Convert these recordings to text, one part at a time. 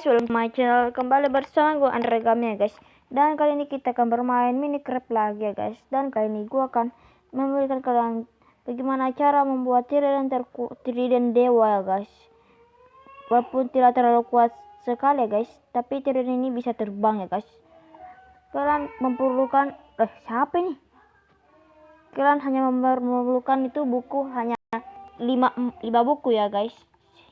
welcome to my channel. Kembali bersama gue Andre Gami ya guys. Dan kali ini kita akan bermain Minecraft lagi ya guys. Dan kali ini gue akan memberikan kalian bagaimana cara membuat trident dewa ya guys. Walaupun tidak terlalu kuat sekali ya guys, tapi trident ini bisa terbang ya guys. Kalian memerlukan siapa ini? Kalian hanya memerlukan itu buku, hanya 5 buku ya guys.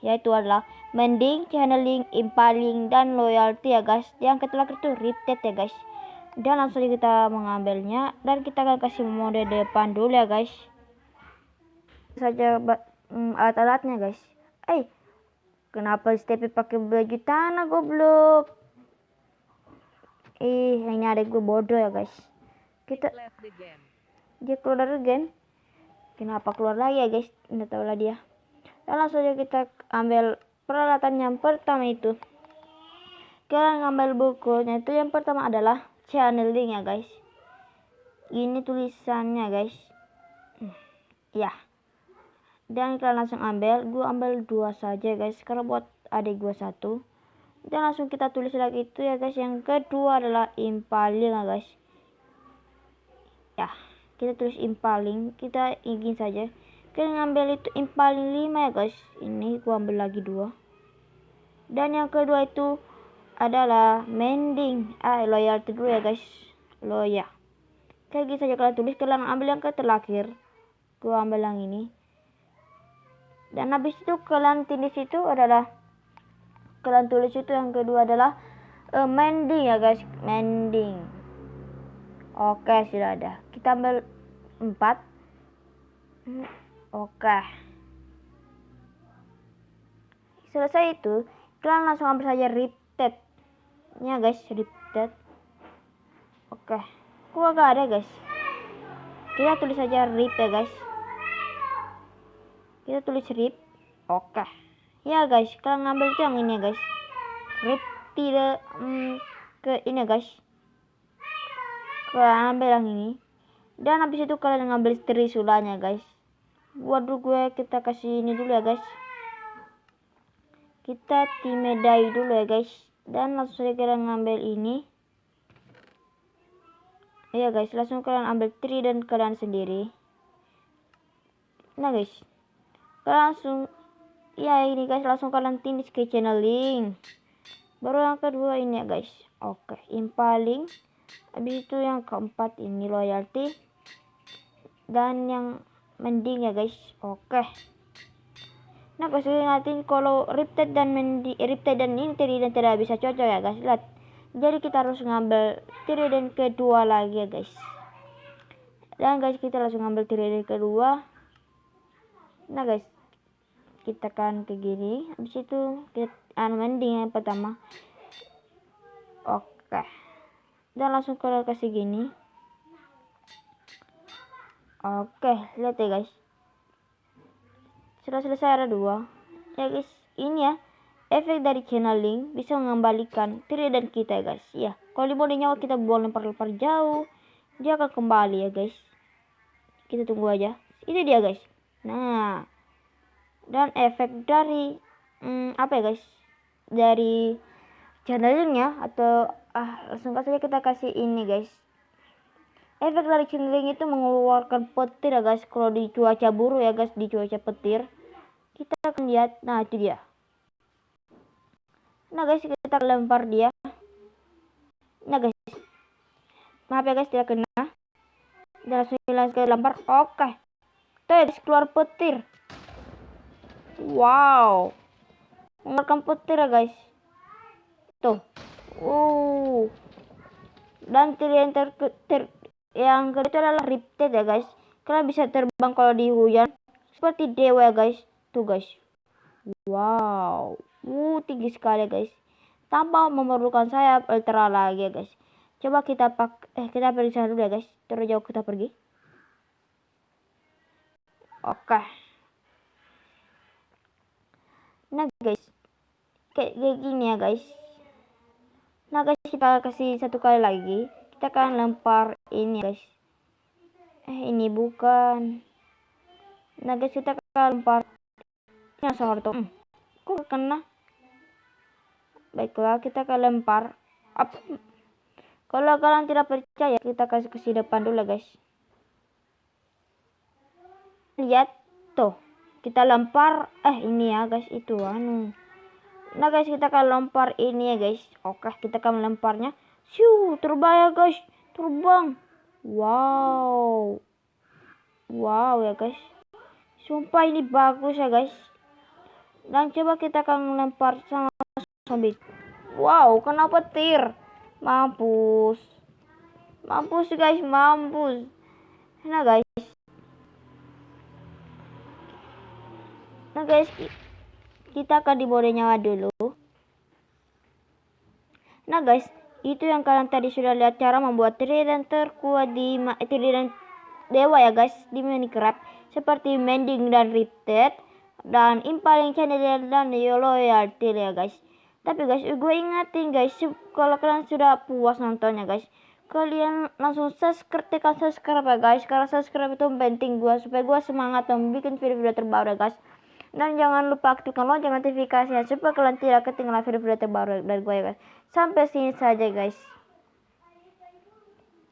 Yaitu adalah Mending, Channeling, Impaling, dan Loyalty ya guys. Yang terakhir itu Ripted ya guys. Dan langsung saja kita mengambilnya, dan kita akan kasih mode depan dulu ya guys. Saja alat-alatnya guys. Kenapa Stepi pakai baju tanah goblok? Ini ada gue bodoh ya guys. Dia keluar dari game. Kenapa keluar lagi ya guys? Nggak tahu lah dia. Dan langsung saja kita ambil peralatan yang pertama itu. Kita ngambil bukunya itu, yang pertama adalah channeling ya guys. Ini tulisannya guys. Ya. Dan kita langsung ambil. Gue ambil 2 saja guys, karena buat adik gue 1. Dan langsung kita tulis lagi itu ya guys. Yang kedua adalah impaling ya guys. Ya, kita tulis impaling. Kita ingin saja kita ngambil itu impaling 5 ya guys. Ini gua ambil lagi 2. Dan yang kedua itu adalah mending. Loyalty dulu ya guys. Loyal. Kayak gitu saja kalian tulis. Kalian ambil yang terakhir. Gua ambil yang ini. Dan habis itu kalian tulis itu adalah, kalian tulis itu yang kedua adalah mending ya guys. Mending. Oke, sudah ada. Kita ambil 4. Oke. Selesai itu, kalian langsung ambil saja Ripted nya guys. Ripted. Oke. Gua gak ada guys. Kita tulis saja Rip ya guys. Kita tulis Rip. Oke. Ya guys, kalian ngambil itu yang ini ya guys. Rip tidak ke ini ya guys. Kalian ambil yang ini. Dan habis itu kalian ngambil trisulanya guys. Waduh, kita kasih ini dulu ya guys. Kita timedai dulu ya guys. Dan langsung saja kalian ngambil ini. Ya guys, langsung kalian ambil trident kalian sendiri. Nah guys, kalian langsung, ya ini guys, langsung kalian finish ke channeling. Baru yang kedua ini ya guys. Oke, impaling. Habis itu yang keempat ini loyalty. Dan yang mending ya guys. Oke. Nah guys, ingatin kalau Ripted dan ini tidak bisa cocok ya guys. Lihat. Jadi kita harus ngambil trident kedua lagi ya guys. Dan guys, kita langsung ngambil trident kedua. Nah guys, kita kan ke gini. Habis itu kita mending yang pertama. Oke. Dan langsung kita kasih gini. Oke, lihat ya guys. Sudah selesai, ada 2. Ya guys, ini ya. Efek dari channeling bisa mengembalikan trident kita ya guys. Ya, kalau di mode nyawa kita boleh lempar jauh, dia akan kembali ya guys. Kita tunggu aja. Itu dia guys. Nah, dan efek dari apa ya guys? Dari channelingnya atau langsung saja kita kasih ini guys. Efek dari channeling itu mengeluarkan petir ya guys. Kalau di cuaca buruk ya guys, di cuaca petir kita akan lihat. Nah itu dia. Nah guys, kita lempar dia. Nah guys, maaf ya guys, tidak kena. Dan langsung lempar. Oke. Tuh keluar petir. Wow, mengeluarkan petir ya guys. Tuh. Dan yang kedua itu adalah Ripted ya guys. Kalian bisa terbang kalau di hujan seperti dewa ya guys. Tuh guys. Wow. Tinggi sekali guys. Tanpa memerlukan sayap ultra lagi ya guys. Coba kita kita pergi sana dulu ya guys. Terus jauh kita pergi. Oke. Nah guys, kayak gini ya guys. Nah guys, kita kasih 1 kali lagi. Kita akan lempar ini guys. Ini bukan. Nah guys, kita akan lempar yang sama tuh. Kok kena? Baiklah, kita akan lempar. Kalau kalian tidak percaya, kita kasih depan dulu guys. Lihat tuh, kita lempar. Ini ya guys, itu Nah guys, kita akan lempar ini ya guys. Oke, kita akan melemparnya. Terbang ya guys, terbang. Wow ya guys, sumpah ini bagus ya guys. Dan coba kita akan lempar sama zombie. Wow, kena petir. Mampus guys, mampus. Nah guys, kita akan diberi nyawa dulu. Nah guys, itu yang kalian tadi sudah lihat cara membuat trident terkuat di trident dewa ya guys di Minecraft, seperti mending dan retreat dan impaling channel dan loyalty ya guys. Tapi guys, gue ingatin guys, kalau kalian sudah puas nontonnya guys, kalian langsung tekan subscribe ya guys, karena subscribe itu penting gue supaya gue semangat membuat video-video terbaru ya guys. Dan jangan lupa aktifkan lonceng notifikasinya supaya kalian tidak ketinggalan video-video terbaru dari gue ya guys. Sampai sini saja guys.